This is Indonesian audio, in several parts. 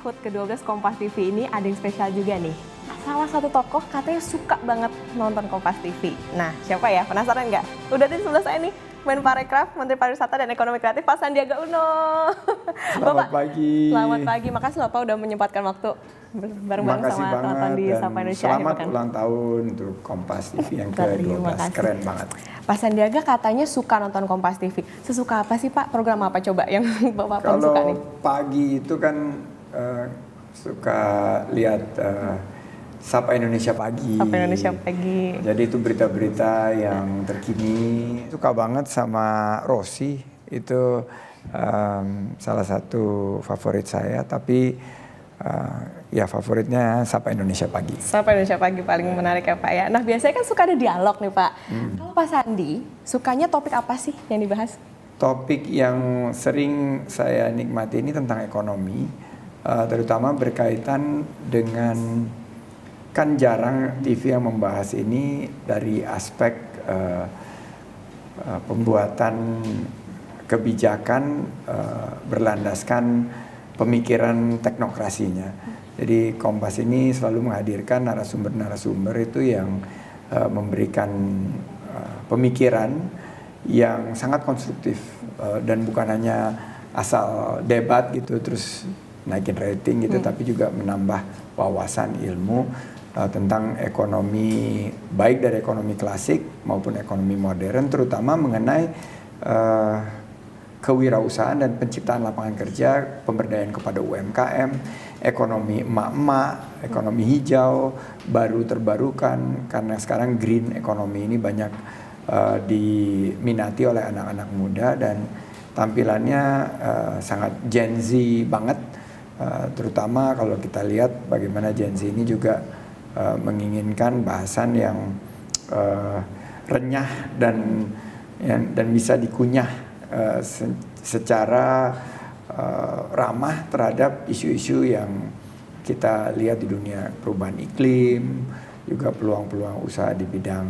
Food ke-12 Kompas TV ini ada yang spesial juga nih. Salah satu tokoh katanya suka banget nonton Kompas TV. Nah, siapa ya? Penasaran nggak? Udah di sebelah saya nih, Menparekraf, Menteri Pariwisata dan Ekonomi Kreatif, Pak Sandiaga Uno. Selamat pagi. Selamat pagi, makasih loh Pak udah menyempatkan waktu bareng-bareng sama teman-teman di Sapa Indonesia. Selamat ulang tahun untuk Kompas TV yang ke-12, keren banget. Pak Sandiaga katanya suka nonton Kompas TV. Sesuka apa sih Pak? Program apa coba yang Bapak paling suka nih? Kalau pagi itu kan suka lihat Sapa Indonesia Pagi. Sapa Indonesia Pagi. Jadi itu berita-berita yang terkini. Suka banget sama Rossi, itu salah satu favorit saya. Tapi ya favoritnya Sapa Indonesia Pagi. Sapa Indonesia Pagi paling menarik ya Pak ya. Nah biasanya kan suka ada dialog nih Pak. Kalau Pak Sandi, sukanya topik apa sih yang dibahas? Topik yang sering saya nikmati ini tentang ekonomi, terutama berkaitan dengan, kan jarang TV yang membahas ini dari aspek pembuatan kebijakan berlandaskan pemikiran teknokrasinya. Jadi Kompas ini selalu menghadirkan narasumber-narasumber itu yang memberikan pemikiran yang sangat konstruktif dan bukan hanya asal debat gitu terus naikin rating gitu, tapi juga menambah wawasan ilmu tentang ekonomi, baik dari ekonomi klasik maupun ekonomi modern, terutama mengenai kewirausahaan dan penciptaan lapangan kerja, pemberdayaan kepada UMKM, ekonomi emak-emak, ekonomi hijau, baru terbarukan, karena sekarang green ekonomi ini banyak diminati oleh anak-anak muda dan tampilannya sangat Gen Z banget, terutama kalau kita lihat bagaimana Gen Z ini juga menginginkan bahasan yang renyah dan bisa dikunyah secara ramah terhadap isu-isu yang kita lihat di dunia perubahan iklim, juga peluang-peluang usaha di bidang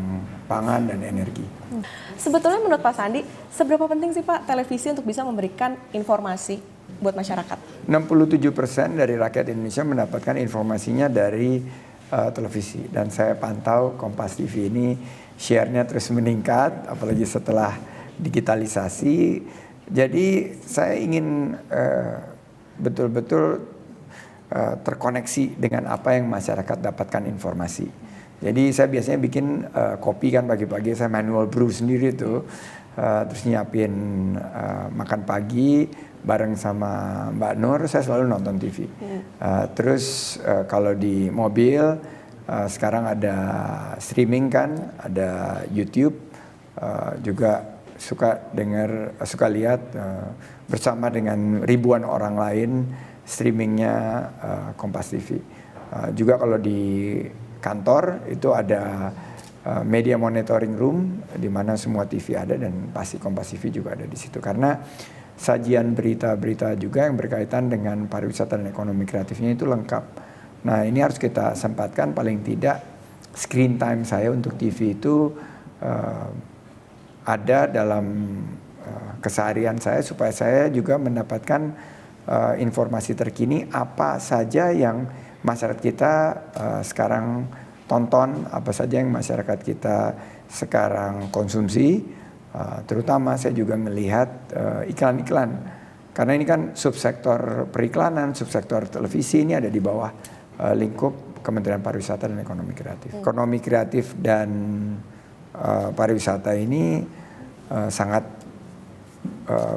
pangan dan energi. Sebetulnya menurut Pak Sandi, seberapa penting sih Pak televisi untuk bisa memberikan informasi buat masyarakat? 67% dari rakyat Indonesia mendapatkan informasinya dari televisi, dan saya pantau Kompas TV ini share-nya terus meningkat, apalagi setelah digitalisasi. Jadi saya ingin betul-betul terkoneksi dengan apa yang masyarakat dapatkan informasi. Jadi saya biasanya bikin kopi kan pagi-pagi, saya manual brew sendiri tuh, terus nyiapin makan pagi bareng sama Mbak Nur, saya selalu nonton TV. Terus kalau di mobil sekarang ada streaming kan, ada YouTube, juga suka lihat bersama dengan ribuan orang lain streamingnya Kompas TV. Juga kalau di kantor itu ada media monitoring room di mana semua TV ada, dan pasti Kompas TV juga ada di situ karena sajian berita-berita juga yang berkaitan dengan pariwisata dan ekonomi kreatifnya itu lengkap. Nah ini harus kita sempatkan, paling tidak screen time saya untuk TV itu ada dalam keseharian saya supaya saya juga mendapatkan informasi terkini apa saja yang masyarakat kita sekarang tonton, apa saja yang masyarakat kita sekarang konsumsi, terutama saya juga melihat iklan-iklan, karena ini kan subsektor periklanan, subsektor televisi ini ada di bawah lingkup Kementerian Pariwisata dan Ekonomi Kreatif. Ekonomi kreatif dan pariwisata ini sangat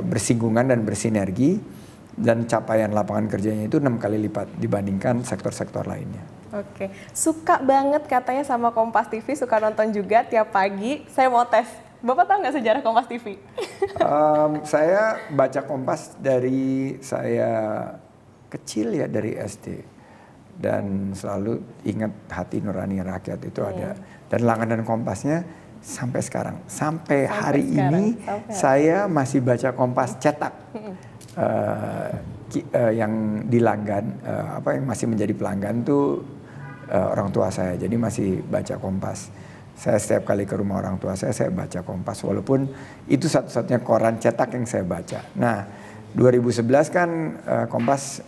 bersinggungan dan bersinergi, dan capaian lapangan kerjanya itu 6 kali lipat dibandingkan sektor-sektor lainnya. Oke, suka banget katanya sama Kompas TV, suka nonton juga tiap pagi. Saya mau tes, Bapak tahu nggak sejarah Kompas TV? Saya baca Kompas dari saya kecil ya, dari SD. Dan selalu ingat Hati Nurani Rakyat itu ada. Dan langganan Kompasnya sampai sekarang. Sampai hari ini saya masih baca Kompas cetak. Yang dilanggan, yang masih menjadi pelanggan tuh orang tua saya, jadi masih baca Kompas. Saya setiap kali ke rumah orang tua saya baca Kompas, walaupun itu satu-satunya koran cetak yang saya baca. Nah, 2011 kan Kompas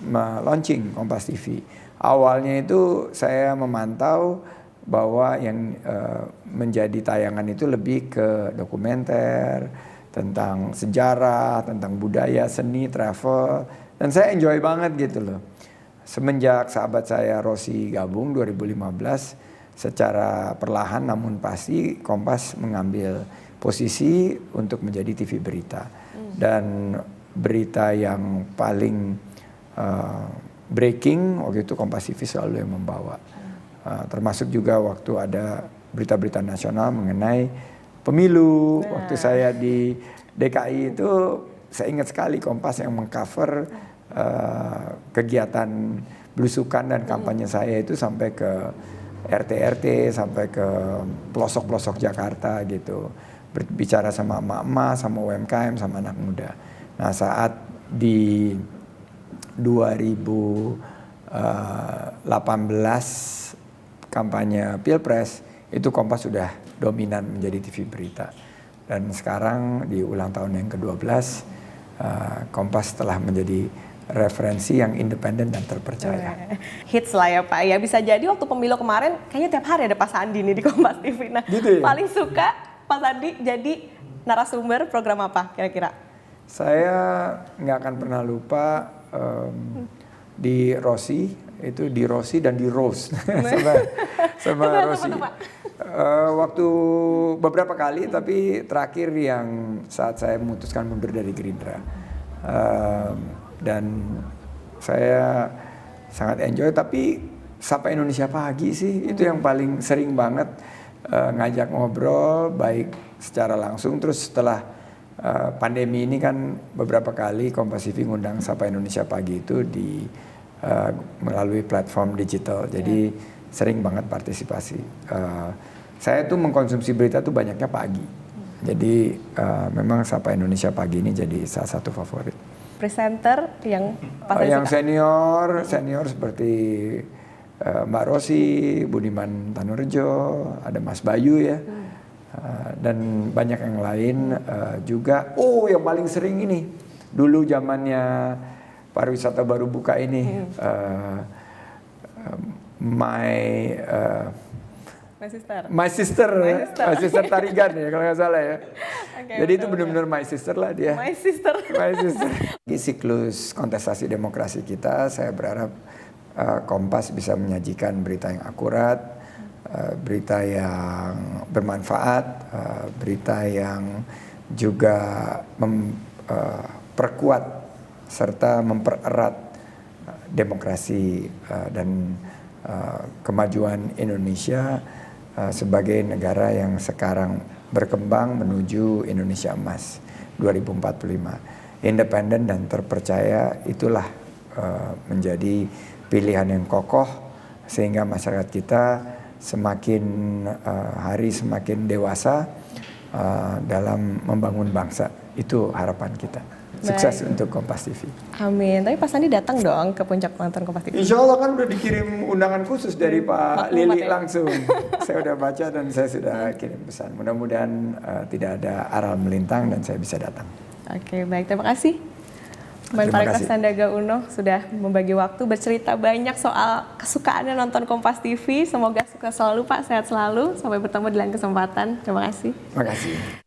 launching Kompas TV. Awalnya itu saya memantau bahwa yang menjadi tayangan itu lebih ke dokumenter, tentang sejarah, tentang budaya, seni, travel. Dan saya enjoy banget gitu loh. Semenjak sahabat saya Rossi gabung 2015, secara perlahan namun pasti Kompas mengambil posisi untuk menjadi TV berita. Dan berita yang paling breaking waktu itu Kompas TV selalu yang membawa. Termasuk juga waktu ada berita-berita nasional mengenai pemilu. Waktu saya di DKI itu saya ingat sekali Kompas yang mengcover kegiatan belusukan dan kampanye saya itu sampai ke RT-RT, sampai ke pelosok-pelosok Jakarta gitu. Berbicara sama emak-emak, sama UMKM, sama anak muda. Nah saat di 2018 kampanye Pilpres, itu Kompas sudah dominan menjadi TV berita. Dan sekarang di ulang tahun yang ke-12, Kompas telah menjadi referensi yang independen dan terpercaya. Hits lah ya Pak, ya bisa jadi waktu pemilu kemarin kayaknya tiap hari ada Pak Sandi nih di Kompas TV. Nah Gitu ya? paling suka Pak Sandi jadi narasumber program apa kira-kira? Saya nggak akan pernah lupa di Rossi, itu di Rossi dan di Rose sama Rossi. Waktu beberapa kali, tapi terakhir yang saat saya memutuskan mundur dari Gerindra. Dan saya sangat enjoy, tapi Sapa Indonesia Pagi sih itu yang paling sering banget ngajak ngobrol baik secara langsung. Terus setelah pandemi ini kan beberapa kali Kompas TV ngundang Sapa Indonesia Pagi itu di melalui platform digital, jadi sering banget partisipasi. Saya tuh mengkonsumsi berita tuh banyaknya pagi, jadi memang Sapa Indonesia Pagi ini jadi salah satu favorit. Presenter yang pas yang senior seperti Mbak Rossi, Budiman Tanurejo, ada Mas Bayu ya, dan banyak yang lain juga. Oh, yang paling sering ini dulu zamannya pariwisata baru buka ini, My Sister Tarigan ya kalau nggak salah ya. Okay, jadi itu benar-benar My Sister lah dia. My Sister. Di siklus kontestasi demokrasi kita, saya berharap Kompas bisa menyajikan berita yang akurat, berita yang bermanfaat, berita yang juga memperkuat serta mempererat demokrasi dan kemajuan Indonesia sebagai negara yang sekarang berkembang menuju Indonesia Emas 2045. Independen dan terpercaya itulah menjadi pilihan yang kokoh sehingga masyarakat kita semakin hari semakin dewasa dalam membangun bangsa. Itu harapan kita. Sukses untuk Kompas TV. Amin. Tapi Pak Sandi datang dong ke puncak nonton Kompas TV. Insya Allah kan udah dikirim undangan khusus dari Pak Lili langsung. Saya udah baca dan saya sudah kirim pesan. Mudah-mudahan tidak ada aral melintang dan saya bisa datang. Oke, baik. Terima kasih. Menparekraf Sandiaga Uno sudah membagi waktu bercerita banyak soal kesukaannya nonton Kompas TV. Semoga sukses selalu Pak, sehat selalu. Sampai bertemu di lain kesempatan. Terima kasih. Terima kasih.